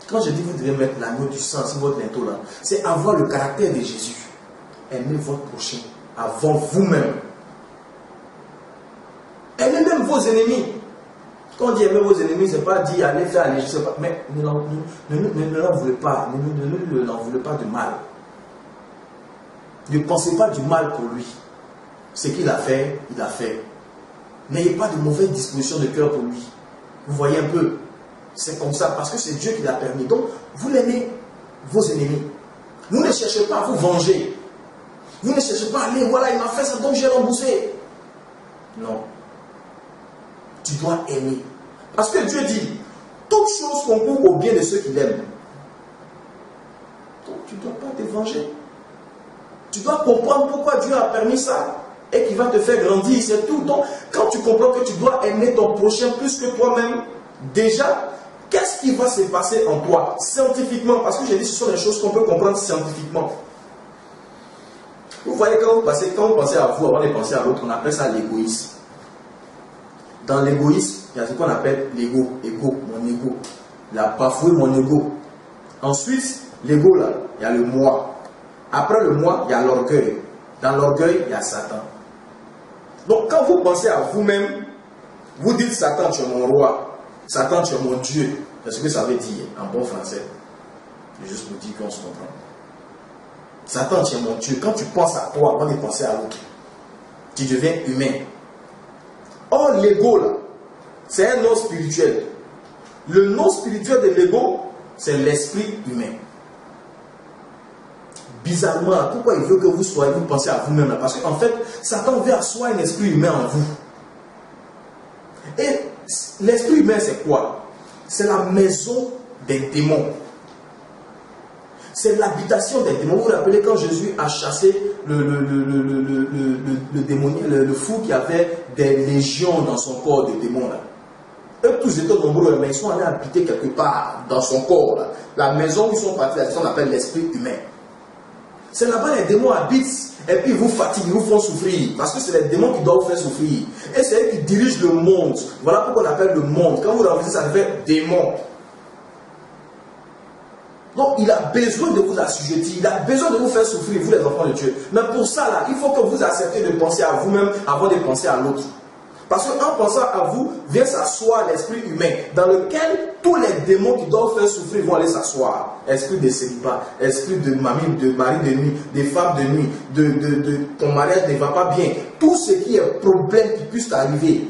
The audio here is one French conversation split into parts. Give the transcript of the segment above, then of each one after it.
Quand je dis vous devez mettre l'agneau du sang sur votre linteau là, c'est avoir le caractère de Jésus. Aimez votre prochain avant vous-même. Aimez même vos ennemis. Quand on dit aimer vos ennemis, ce n'est pas dire allez faire, allez, je sais pas, mais ne l'en voulez pas, ne l'en voulez pas de mal. Ne pensez pas du mal pour lui. Ce qu'il a fait, il a fait. N'ayez pas de mauvaise disposition de cœur pour lui. Vous voyez un peu, c'est comme ça, parce que c'est Dieu qui l'a permis. Donc, vous l'aimez, vos ennemis. Vous ne cherchez pas à vous venger. Vous ne cherchez pas à aller, voilà, il m'a fait ça, donc j'ai remboursé. Non. Tu dois aimer. Parce que Dieu dit, toute chose concourt au bien de ceux qui l'aiment. Donc tu ne dois pas te venger. Tu dois comprendre pourquoi Dieu a permis ça et qu'il va te faire grandir, c'est tout. Donc quand tu comprends que tu dois aimer ton prochain plus que toi-même, déjà, qu'est-ce qui va se passer en toi scientifiquement? Parce que j'ai dit, ce sont des choses qu'on peut comprendre scientifiquement. Vous voyez, quand vous pensez à vous avant de penser à l'autre, on appelle ça l'égoïsme. Dans l'égoïsme, il y a ce qu'on appelle l'ego, mon ego. Il a bafoué mon ego. Ensuite, l'ego là, il y a le moi. Après le moi, il y a l'orgueil. Dans l'orgueil, il y a Satan. Donc quand vous pensez à vous-même, vous dites Satan, tu es mon roi. Satan, tu es mon Dieu. C'est ce que ça veut dire en bon français. Je juste pour dire qu'on se comprend. Satan, tu es mon Dieu. Quand tu penses à toi, avant de penser à l'autre, tu deviens humain. Or, l'ego, là, c'est un nom spirituel. Le nom spirituel de l'ego, c'est l'esprit humain. Bizarrement, pourquoi il veut que vous pensez à vous-même? Parce qu'en fait, Satan veut asseoir un esprit humain en vous. Et l'esprit humain, c'est quoi? C'est la maison des démons. C'est l'habitation des démons. Vous vous rappelez quand Jésus a chassé le démoniaque, le fou qui avait des légions dans son corps de démons là. Eux tous étaient nombreux, mais ils sont allés habiter quelque part dans son corps là. La maison où ils sont partis, c'est ce qu'on appelle l'esprit humain. C'est là-bas les démons habitent et puis ils vous fatiguent, ils vous font souffrir. Parce que c'est les démons qui doivent vous faire souffrir. Et c'est eux qui dirigent le monde. Voilà pourquoi on appelle le monde. Quand vous renversez ça, ça fait démon. Donc il a besoin de vous assujettir, il a besoin de vous faire souffrir, vous les enfants de Dieu. Mais pour ça, là, il faut que vous acceptiez de penser à vous-même avant de penser à l'autre. Parce qu'en pensant à vous, vient s'asseoir l'esprit humain, dans lequel tous les démons qui doivent faire souffrir vont aller s'asseoir. Esprit de célibat, esprit de mari de nuit, des femmes de nuit, de ton mariage ne va pas bien. Tout ce qui est problème qui puisse t'arriver,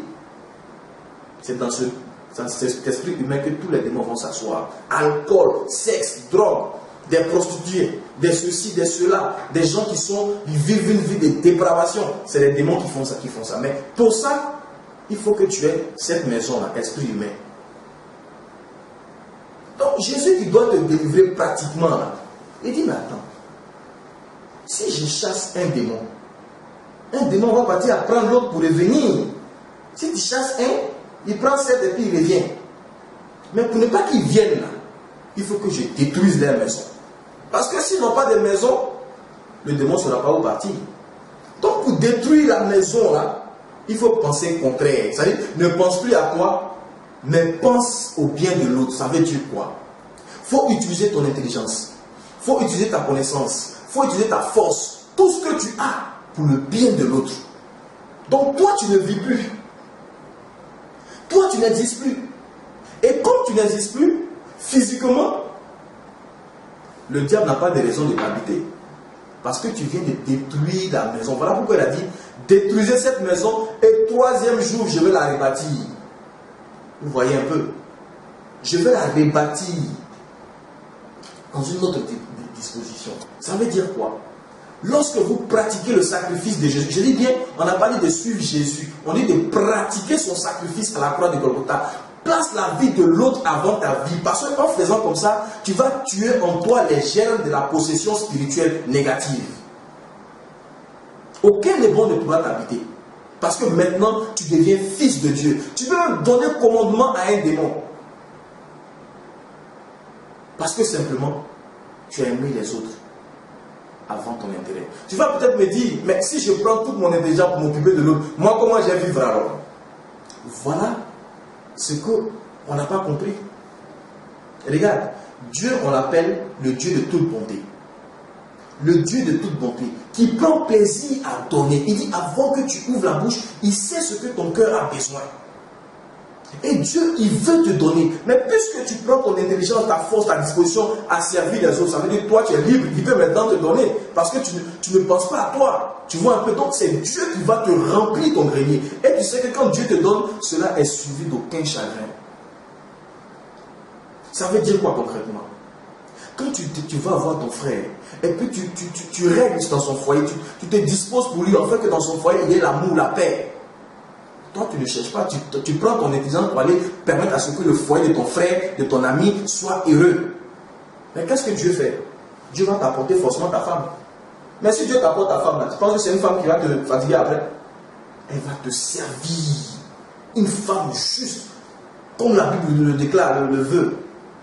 c'est dans cet esprit humain que tous les démons vont s'asseoir. Alcool, sexe, drogue, des prostituées, des ceci, des cela, des gens qui vivent une vie de dépravation. C'est les démons qui font ça. Mais pour ça, il faut que tu aies cette maison-là, esprit humain. Donc Jésus, il doit te délivrer pratiquement là. Il dit, mais attends, si je chasse un démon va partir à prendre l'autre pour revenir. Si tu chasses un, il prend 7 et puis il revient. Mais pour ne pas qu'ils viennent là, il faut que je détruise leur maison. Parce que s'ils n'ont pas de maison, le démon ne saura pas où partir. Donc pour détruire la maison là, il faut penser contraire. C'est-à-dire, ne pense plus à toi, mais pense au bien de l'autre. Ça veut dire quoi? Il faut utiliser ton intelligence. Il faut utiliser ta connaissance. Il faut utiliser ta force. Tout ce que tu as pour le bien de l'autre. Donc toi, tu ne vis plus. Toi, tu n'existes plus. Et comme tu n'existes plus, physiquement, le diable n'a pas de raison de t'habiter. Parce que tu viens de détruire la maison. Voilà pourquoi il a dit, détruisez cette maison et 3e jour, je vais la rebâtir. Vous voyez un peu? Je vais la rebâtir dans une autre disposition. Ça veut dire quoi? Lorsque vous pratiquez le sacrifice de Jésus, je dis bien, on n'a pas dit de suivre Jésus, on dit de pratiquer son sacrifice à la croix de Golgotha. Place la vie de l'autre avant ta vie. Parce qu'en faisant comme ça, tu vas tuer en toi les germes de la possession spirituelle négative. Aucun démon ne pourra t'habiter. Parce que maintenant, tu deviens fils de Dieu. Tu peux même donner commandement à un démon. Parce que simplement, tu as aimé les autres avant ton intérêt. Tu vas peut-être me dire, mais si je prends toute mon intelligence pour m'occuper de l'autre, moi comment je vais vivre alors? Voilà ce qu'on n'a pas compris. Regarde, Dieu, on l'appelle le Dieu de toute bonté. Le Dieu de toute bonté, qui prend plaisir à donner. Il dit, avant que tu ouvres la bouche, il sait ce que ton cœur a besoin. Et Dieu, il veut te donner. Mais puisque tu prends ton intelligence, ta force, ta disposition à servir les autres, ça veut dire que toi, tu es libre. Il peut maintenant te donner. Parce que tu ne penses pas à toi. Tu vois un peu. Donc, c'est Dieu qui va te remplir ton grenier. Et tu sais que quand Dieu te donne, cela est suivi d'aucun chagrin. Ça veut dire quoi concrètement? Quand tu vas voir ton frère, et puis tu règles dans son foyer, tu te disposes pour lui, afin que dans son foyer, il y ait l'amour, la paix. Toi, tu ne cherches pas, tu prends ton intelligence pour aller permettre à ce que le foyer de ton frère, de ton ami, soit heureux. Mais qu'est-ce que Dieu fait? Dieu va t'apporter forcément ta femme. Mais si Dieu t'apporte ta femme, là, tu penses que c'est une femme qui va te fatiguer après? Elle va te servir. Une femme juste, comme la Bible le déclare, le veut,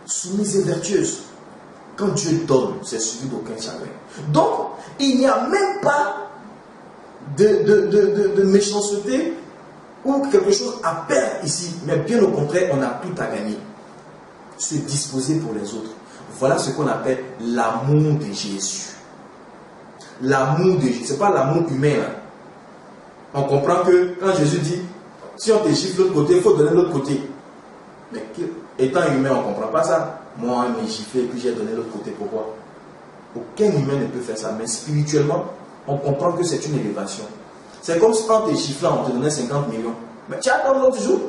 soumise et vertueuse. Quand Dieu donne, c'est suivi d'aucun chagrin. Donc, il n'y a même pas de méchanceté ou quelque chose à perdre ici, mais bien au contraire, on a tout à gagner. Se disposer pour les autres. Voilà ce qu'on appelle l'amour de Jésus. L'amour de Jésus, ce n'est pas l'amour humain. Hein. On comprend que quand Jésus dit, si on te gifle de l'autre côté, il faut donner de l'autre côté. Mais étant humain, on ne comprend pas ça. Moi, on m'a giflé et puis j'ai donné de l'autre côté. Pourquoi? Aucun humain ne peut faire ça. Mais spirituellement, on comprend que c'est une élévation. C'est comme si quand tu es giflé, on te donnait 50 millions. Mais tu attends l'autre jour.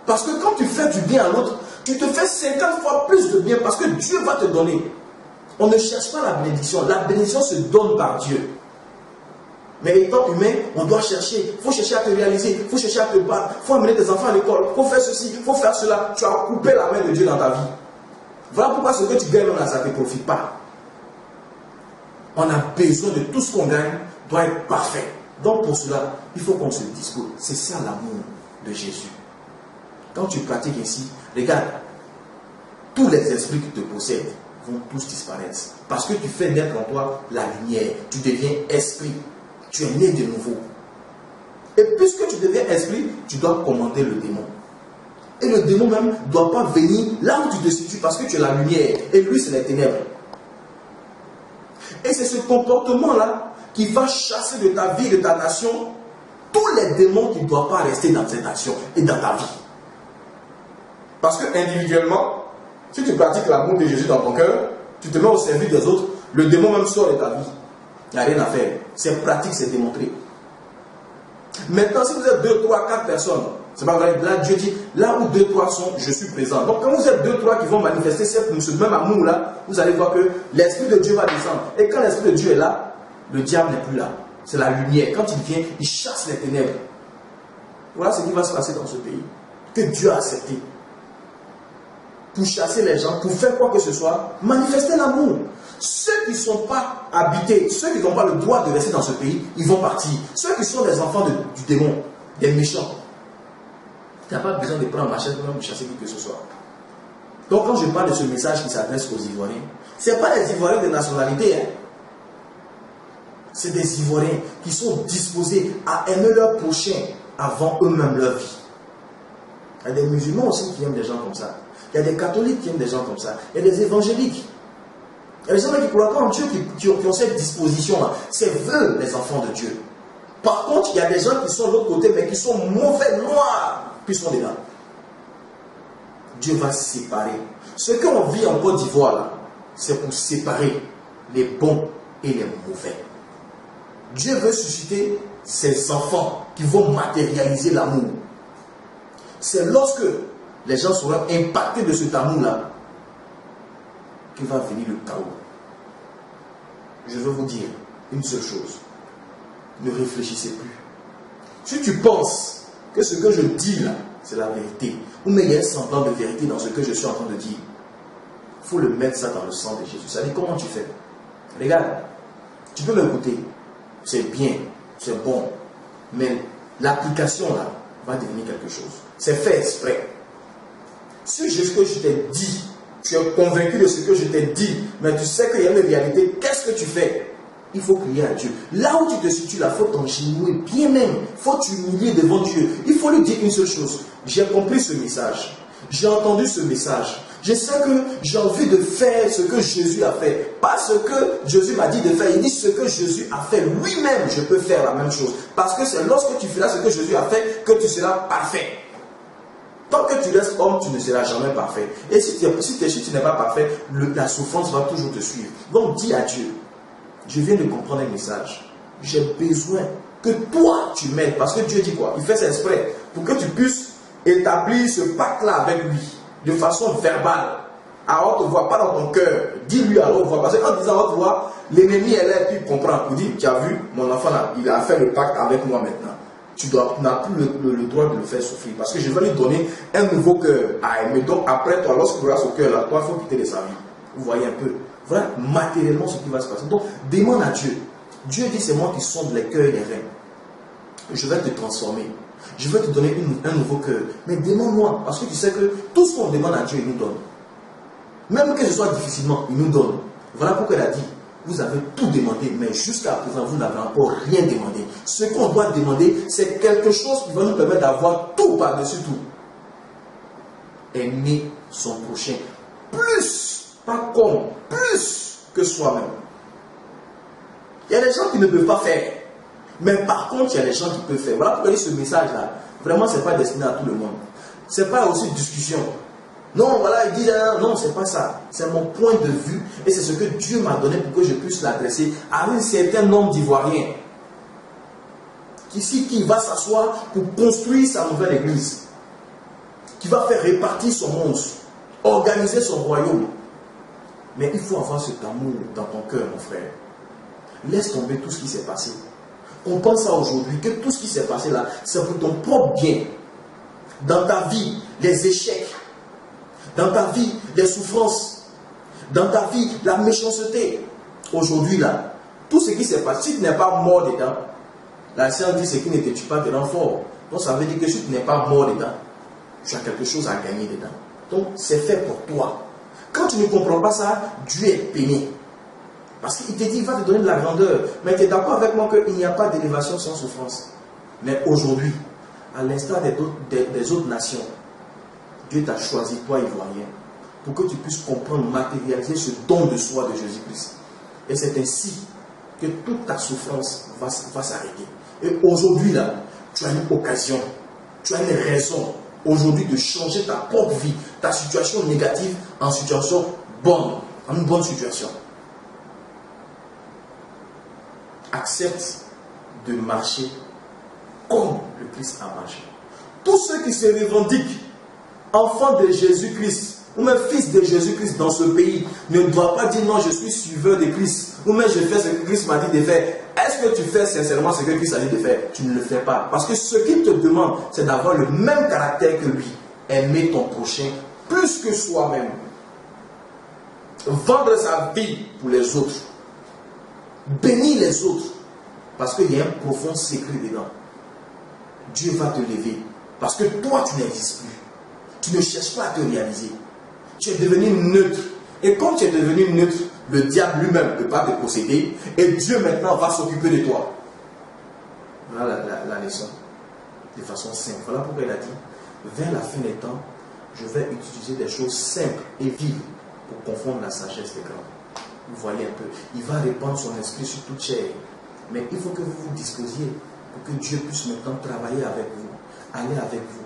Parce que quand tu fais du bien à l'autre, tu te fais 50 fois plus de bien parce que Dieu va te donner. On ne cherche pas la bénédiction. La bénédiction se donne par Dieu. Mais étant humain, on doit chercher. Il faut chercher à te réaliser. Il faut chercher à te battre. Il faut amener tes enfants à l'école. Il faut faire ceci. Il faut faire cela. Tu as coupé la main de Dieu dans ta vie. Voilà pourquoi ce que tu gagnes, ça ne te profite pas. On a besoin de tout ce qu'on gagne doit être parfait. Donc pour cela, il faut qu'on se dispose. C'est ça l'amour de Jésus. Quand tu pratiques ici, regarde, tous les esprits qui te possèdent vont tous disparaître. Parce que tu fais naître en toi la lumière. Tu deviens esprit. Tu es né de nouveau. Et puisque tu deviens esprit, tu dois commander le démon. Et le démon même ne doit pas venir là où tu te situes parce que tu es la lumière. Et lui, c'est les ténèbres. Et c'est ce comportement-là qui va chasser de ta vie, de ta nation, tous les démons qui ne doivent pas rester dans cette nation et dans ta vie. Parce que individuellement, si tu pratiques l'amour de Jésus dans ton cœur, tu te mets au service des autres, le démon même sort de ta vie. Il n'y a rien à faire. C'est pratique, c'est démontré. Maintenant, si vous êtes 2, 3, 4 personnes, c'est pas vrai. Là, Dieu dit, là où 2, 3 sont, je suis présent. Donc, quand vous êtes 2, 3 qui vont manifester ce même amour-là, vous allez voir que l'Esprit de Dieu va descendre. Et quand l'Esprit de Dieu est là, le diable n'est plus là. C'est la lumière. Quand il vient, il chasse les ténèbres. Voilà ce qui va se passer dans ce pays. Que Dieu a accepté. Pour chasser les gens, pour faire quoi que ce soit, manifester l'amour. Ceux qui ne sont pas habités, ceux qui n'ont pas le droit de rester dans ce pays, ils vont partir. Ceux qui sont des enfants du démon, des méchants, tu n'as pas besoin de prendre ma chaise pour chasser qui que ce soit. Donc quand je parle de ce message qui s'adresse aux Ivoiriens, ce n'est pas les Ivoiriens de nationalité. Hein. C'est des Ivoiriens qui sont disposés à aimer leur prochain avant eux-mêmes leur vie. Il y a des musulmans aussi qui aiment des gens comme ça. Il y a des catholiques qui aiment des gens comme ça. Il y a des évangéliques. Il y a des gens qui ne croient pas en Dieu qui ont cette disposition-là. C'est eux les enfants de Dieu. Par contre, il y a des gens qui sont de l'autre côté, mais qui sont mauvais, noirs, puis sont dedans. Dieu va séparer. Ce qu'on vit en Côte d'Ivoire, là, c'est pour séparer les bons et les mauvais. Dieu veut susciter ses enfants qui vont matérialiser l'amour. C'est lorsque les gens seront impactés de cet amour-là qu'il va venir le chaos. Je veux vous dire une seule chose. Ne réfléchissez plus. Si tu penses que ce que je dis là, c'est la vérité, ou mais il y a un semblant de vérité dans ce que je suis en train de dire, il faut le mettre ça dans le sang de Jésus. Ça dit comment tu fais? Regarde, tu peux m'écouter. C'est bien, c'est bon. Mais l'application là va devenir quelque chose. C'est fait exprès. Si ce que je t'ai dit, tu es convaincu de ce que je t'ai dit, mais tu sais qu'il y a une réalité, qu'est-ce que tu fais? Il faut crier à Dieu. Là où tu te situes, il faut t'engenouiller bien même. Il faut t'humilier devant Dieu. Il faut lui dire une seule chose. J'ai compris ce message. J'ai entendu ce message. Je sais que j'ai envie de faire ce que Jésus a fait. Pas ce que Jésus m'a dit de faire. Il dit ce que Jésus a fait lui-même, je peux faire la même chose. Parce que c'est lorsque tu feras ce que Jésus a fait que tu seras parfait. Tant que tu restes homme, tu ne seras jamais parfait. Et si tu n'es pas parfait, la souffrance va toujours te suivre. Donc dis à Dieu, je viens de comprendre un message. J'ai besoin que toi, tu m'aides. Parce que Dieu dit quoi? Il fait ça exprès. Pour que tu puisses établir ce pacte-là avec lui. De façon verbale. À haute voix, pas dans ton cœur. Dis-lui à haute voix. Parce qu'en disant à haute voix, l'ennemi est là et puis il comprend. Il dit, tu as vu, mon enfant là, il a fait le pacte avec moi maintenant. Tu n'as plus le droit de le faire souffrir. Parce que je vais lui donner un nouveau cœur à aimer. Donc après toi, lorsqu'il aura ce cœur-là, toi, il faut quitter de sa vie. Vous voyez un peu. Voilà matériellement ce qui va se passer. Donc, demande à Dieu. Dieu dit, c'est moi qui sonde les cœurs et les reins. Je vais te transformer. Je vais te donner un nouveau cœur. Mais demande-moi. Parce que tu sais que tout ce qu'on demande à Dieu, il nous donne. Même que ce soit difficilement, il nous donne. Voilà pourquoi il a dit, vous avez tout demandé, mais jusqu'à présent, vous n'avez encore rien demandé. Ce qu'on doit demander, c'est quelque chose qui va nous permettre d'avoir tout par-dessus tout. Aimer son prochain. Plus, pas comme, plus que soi-même. Il y a des gens qui ne peuvent pas faire. Mais par contre, il y a des gens qui peuvent faire. Voilà pourquoi ce message-là, vraiment, ce n'est pas destiné à tout le monde. Ce n'est pas aussi une discussion. Non, voilà, il dit, non, c'est pas ça. C'est mon point de vue et c'est ce que Dieu m'a donné pour que je puisse l'adresser à un certain nombre d'Ivoiriens. Qui va s'asseoir pour construire sa nouvelle église. Qui va faire répartir son monde. Organiser son royaume. Mais il faut avoir cet amour dans ton cœur, mon frère. Laisse tomber tout ce qui s'est passé. On pense à aujourd'hui que tout ce qui s'est passé là, c'est pour ton propre bien. Dans ta vie, les échecs. Dans ta vie, les souffrances. Dans ta vie, la méchanceté. Aujourd'hui là, tout ce qui s'est passé, si tu n'es pas mort dedans, la science dit ce qui ne te tue pas te rend fort. Donc ça veut dire que si tu n'es pas mort dedans, tu as quelque chose à gagner dedans. Donc c'est fait pour toi. Quand tu ne comprends pas ça, Dieu est peiné. Parce qu'il te dit, il va te donner de la grandeur. Mais tu es d'accord avec moi qu'il n'y a pas d'élévation sans souffrance. Mais aujourd'hui, à l'instar des autres nations, Dieu t'a choisi, toi, Ivoirien, pour que tu puisses comprendre, matérialiser ce don de soi de Jésus-Christ. Et c'est ainsi que toute ta souffrance va s'arrêter. Et aujourd'hui, là, tu as une occasion, tu as une raison, aujourd'hui, de changer ta propre vie, ta situation négative en situation bonne, en une bonne situation. Accepte de marcher comme le Christ a marché. Tous ceux qui se revendiquent enfants de Jésus-Christ ou même fils de Jésus-Christ dans ce pays ne doivent pas dire non, je suis suiveur de Christ ou même je fais ce que Christ m'a dit de faire. Est-ce que tu fais sincèrement ce que Christ a dit de faire? Tu ne le fais pas. Parce que ce qu'il te demande, c'est d'avoir le même caractère que lui. Aimer ton prochain plus que soi-même. Vendre sa vie pour les autres. Bénis les autres. Parce qu'il y a un profond secret dedans. Dieu va te lever. Parce que toi, tu n'existes plus. Tu ne cherches pas à te réaliser. Tu es devenu neutre. Et quand tu es devenu neutre, le diable lui-même ne peut pas te posséder. Et Dieu maintenant va s'occuper de toi. Voilà la leçon. De façon simple. Voilà pourquoi il a dit, vers la fin des temps, je vais utiliser des choses simples et vives pour confondre la sagesse des grands. Vous voyez un peu. Il va répandre son esprit sur toute chair. Mais il faut que vous vous disposiez pour que Dieu puisse maintenant travailler avec vous, aller avec vous.